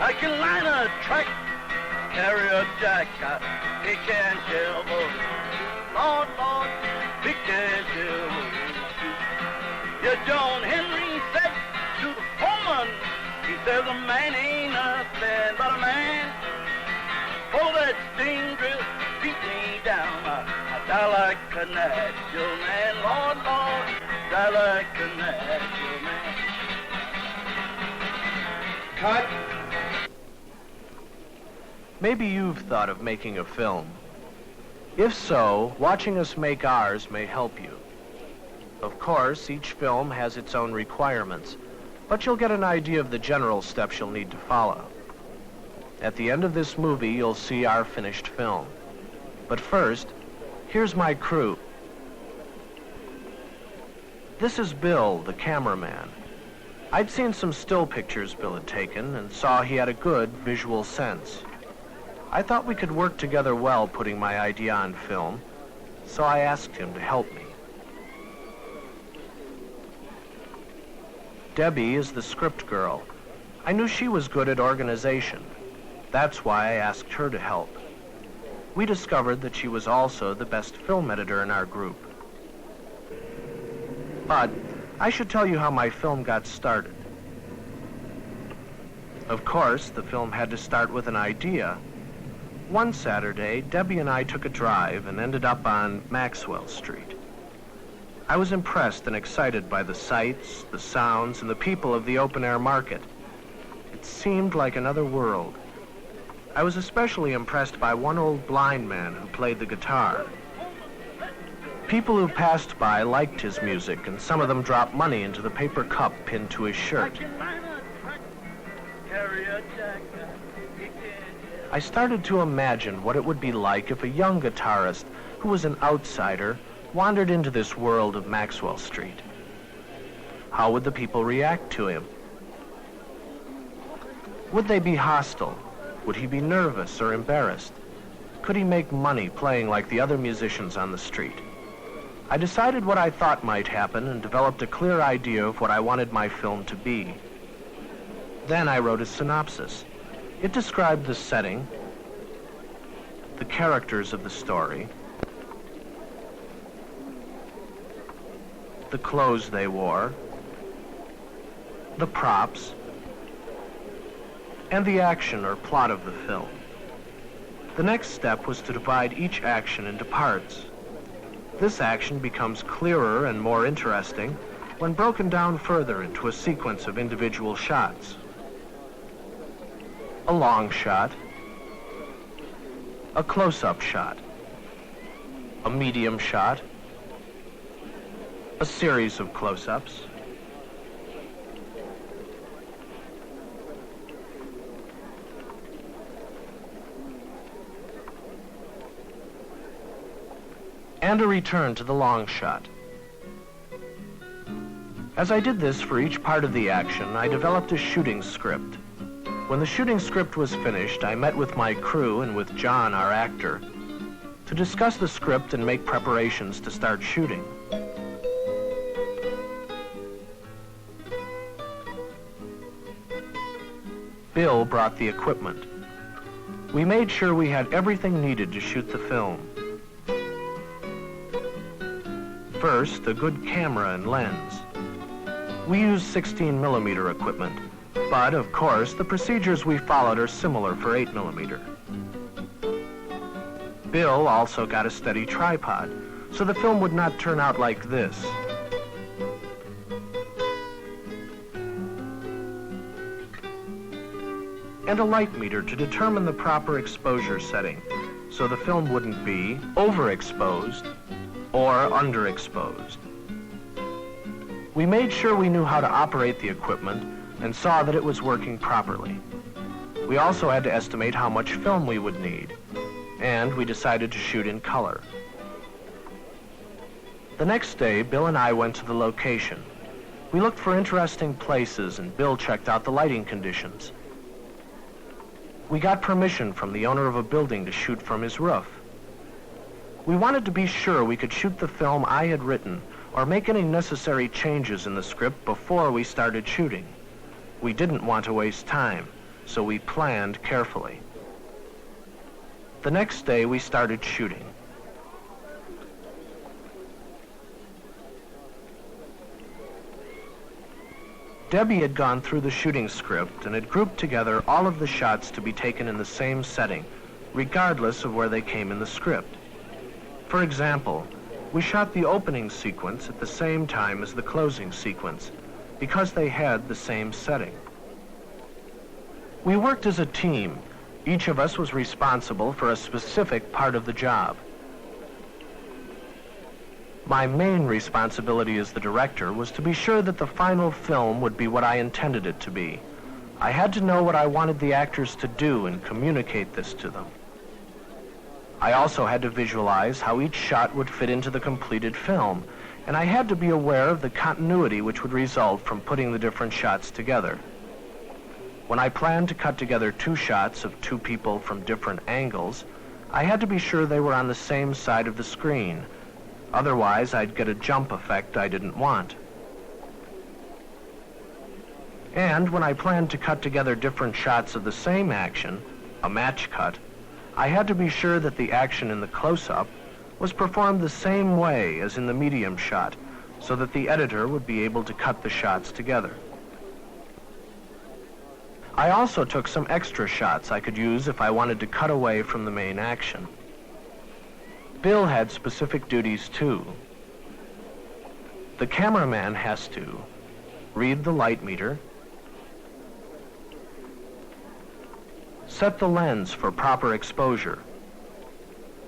like a liner track. Carrier Jack, he can't tell, but Lord, Lord, he can't tell. Yeah, John Henry said to the foreman, he says a man ain't nothing but a man. Oh, that sting drill beat me down. I die like a natural man. Lord, Lord, die like a natural man. Cut. Maybe you've thought of making a film. If so, watching us make ours may help you. Of course, each film has its own requirements, but you'll get an idea of the general steps you'll need to follow. At the end of this movie, you'll see our finished film. But first, here's my crew. This is Bill, the cameraman. I'd seen some still pictures Bill had taken and saw he had a good visual sense. I thought we could work together well putting my idea on film, so I asked him to help me. Debbie is the script girl. I knew she was good at organization. That's why I asked her to help. We discovered that she was also the best film editor in our group. But I should tell you how my film got started. Of course, the film had to start with an idea. One Saturday, Debbie and I took a drive and ended up on Maxwell Street. I was impressed and excited by the sights, the sounds, and the people of the open-air market. It seemed like another world. I was especially impressed by one old blind man who played the guitar. People who passed by liked his music, and some of them dropped money into the paper cup pinned to his shirt. I started to imagine what it would be like if a young guitarist who was an outsider wandered into this world of Maxwell Street. How would the people react to him? Would they be hostile? Would he be nervous or embarrassed? Could he make money playing like the other musicians on the street? I decided what I thought might happen and developed a clear idea of what I wanted my film to be. Then I wrote a synopsis. It described the setting, the characters of the story, the clothes they wore, the props, and the action or plot of the film. The next step was to divide each action into parts. This action becomes clearer and more interesting when broken down further into a sequence of individual shots. A long shot, a close-up shot, a medium shot, a series of close-ups, and a return to the long shot. As I did this for each part of the action, I developed a shooting script. When the shooting script was finished, I met with my crew and with John, our actor, to discuss the script and make preparations to start shooting. Bill brought the equipment. We made sure we had everything needed to shoot the film. First, a good camera and lens. We used 16mm equipment, but of course, the procedures we followed are similar for 8mm. Bill also got a steady tripod, so the film would not turn out like this. And a light meter to determine the proper exposure setting, so the film wouldn't be overexposed or underexposed. We made sure we knew how to operate the equipment and saw that it was working properly. We also had to estimate how much film we would need, and we decided to shoot in color. The next day, Bill and I went to the location. We looked for interesting places, and Bill checked out the lighting conditions. We got permission from the owner of a building to shoot from his roof. We wanted to be sure we could shoot the film I had written or make any necessary changes in the script before we started shooting. We didn't want to waste time, so we planned carefully. The next day, we started shooting. Debbie had gone through the shooting script and had grouped together all of the shots to be taken in the same setting, regardless of where they came in the script. For example, we shot the opening sequence at the same time as the closing sequence, because they had the same setting. We worked as a team. Each of us was responsible for a specific part of the job. My main responsibility as the director was to be sure that the final film would be what I intended it to be. I had to know what I wanted the actors to do and communicate this to them. I also had to visualize how each shot would fit into the completed film, and I had to be aware of the continuity which would result from putting the different shots together. When I planned to cut together 2 shots of 2 people from different angles, I had to be sure they were on the same side of the screen. Otherwise, I'd get a jump effect I didn't want. And when I planned to cut together different shots of the same action, a match cut, I had to be sure that the action in the close-up was performed the same way as in the medium shot, so that the editor would be able to cut the shots together. I also took some extra shots I could use if I wanted to cut away from the main action. Bill had specific duties too. The cameraman has to read the light meter, set the lens for proper exposure,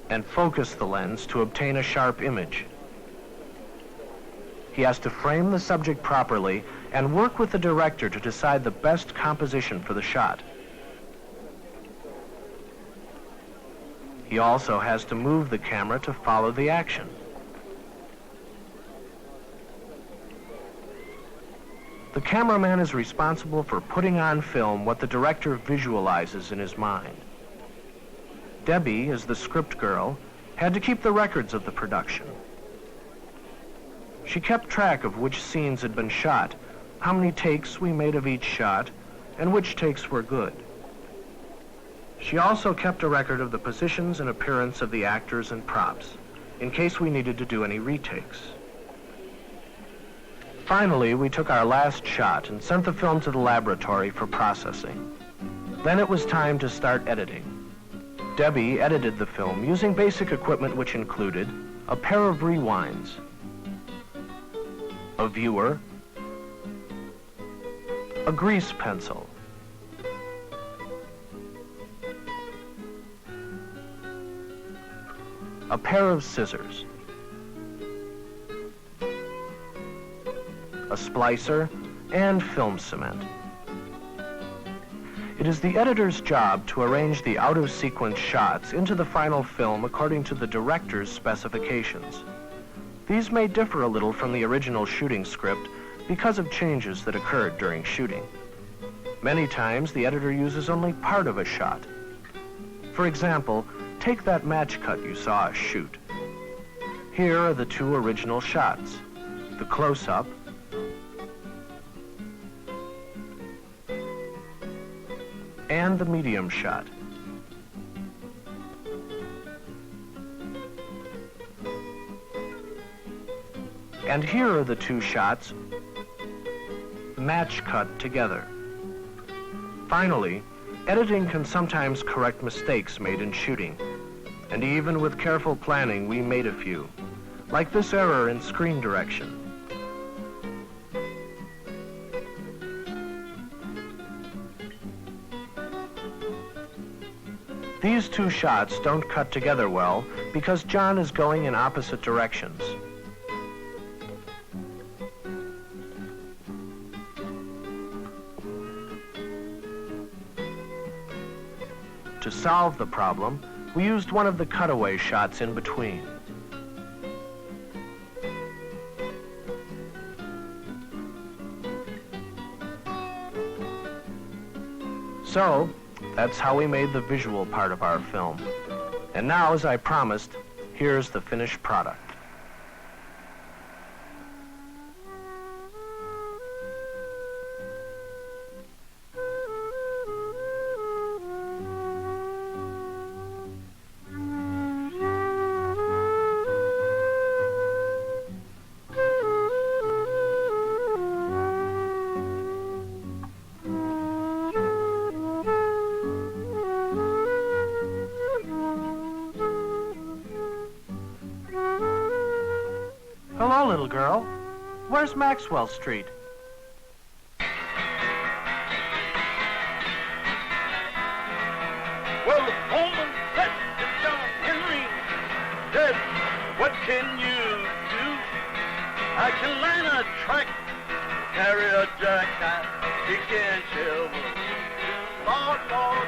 and focus the lens to obtain a sharp image. He has to frame the subject properly and work with the director to decide the best composition for the shot. He also has to move the camera to follow the action. The cameraman is responsible for putting on film what the director visualizes in his mind. Debbie, as the script girl, had to keep the records of the production. She kept track of which scenes had been shot, how many takes we made of each shot, and which takes were good. She also kept a record of the positions and appearance of the actors and props, in case we needed to do any retakes. Finally, we took our last shot and sent the film to the laboratory for processing. Then it was time to start editing. Debbie edited the film using basic equipment which included a pair of rewinds, a viewer, a grease pencil, a pair of scissors, a splicer, and film cement. It is the editor's job to arrange the out-of-sequence shots into the final film according to the director's specifications. These may differ a little from the original shooting script because of changes that occurred during shooting. Many times, the editor uses only part of a shot. For example, take that match cut you saw us shoot. Here are the 2 original shots, the close-up and the medium shot. And here are the 2 shots match cut together. Finally, editing can sometimes correct mistakes made in shooting. And even with careful planning, we made a few, like this error in screen direction. These 2 shots don't cut together well because John is going in opposite directions. To solve the problem, we used one of the cutaway shots in between. So, that's how we made the visual part of our film. And now, as I promised, here's the finished product. girl. Where's Maxwell Street? Well, the foreman said to John Henry, said, what can you do? I can line a track, carry a jack, he can't shovel. Lord, Lord,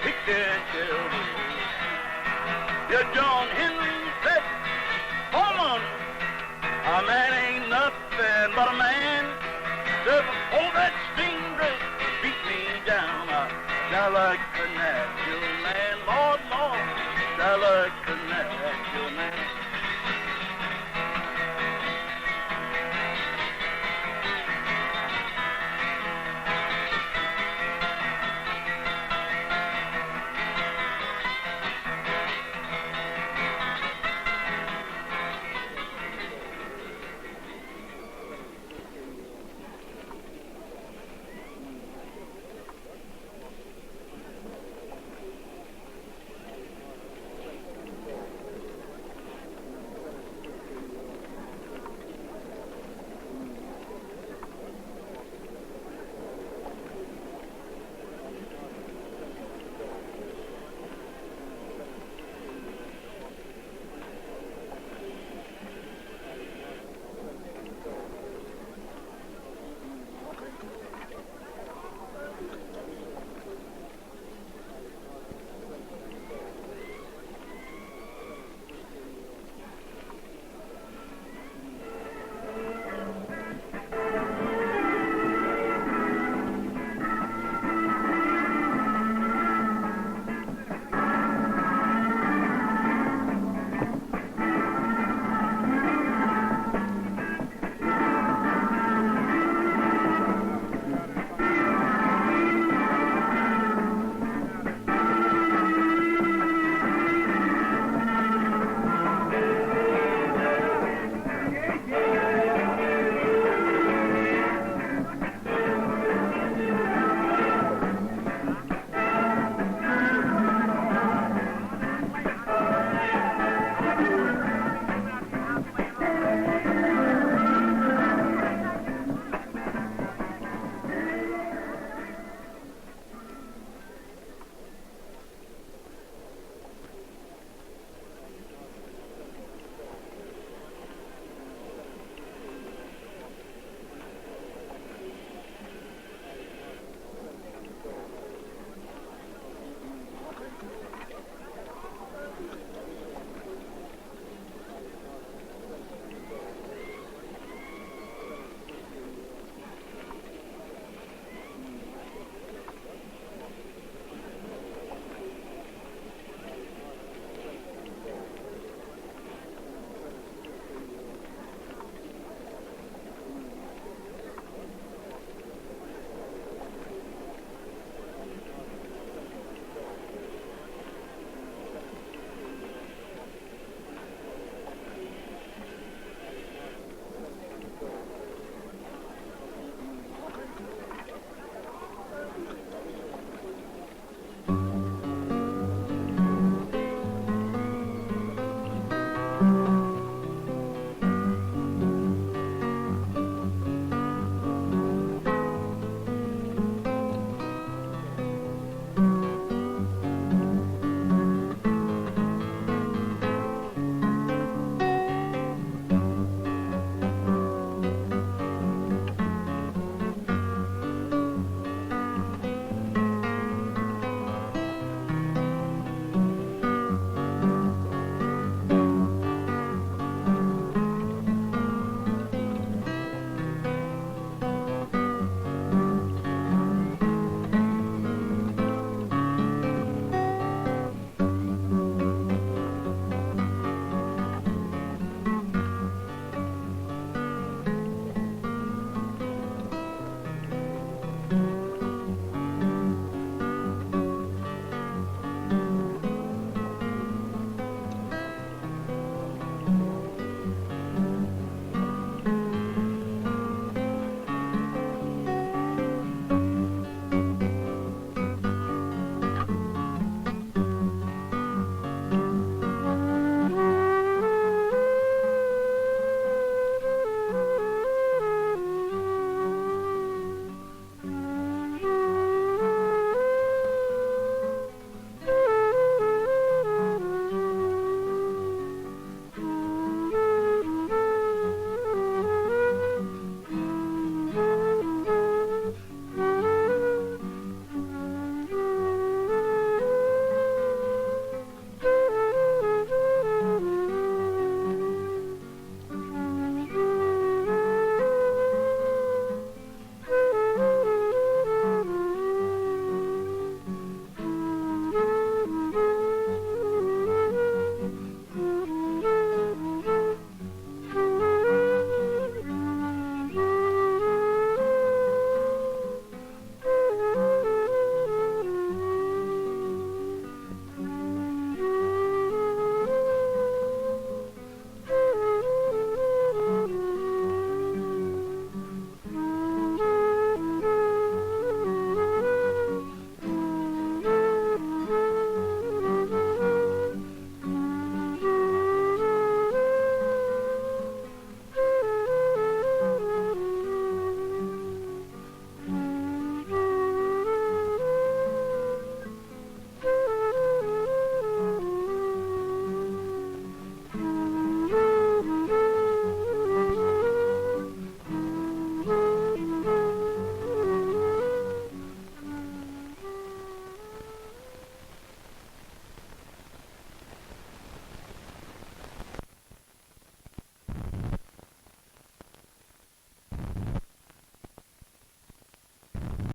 he can't shovel. Yeah, John Henry said, foreman, a man ain't nothing but a man. Said, before that stingray beat me down, Shallock Canal, man, Lord, Lord, Shallock Canal.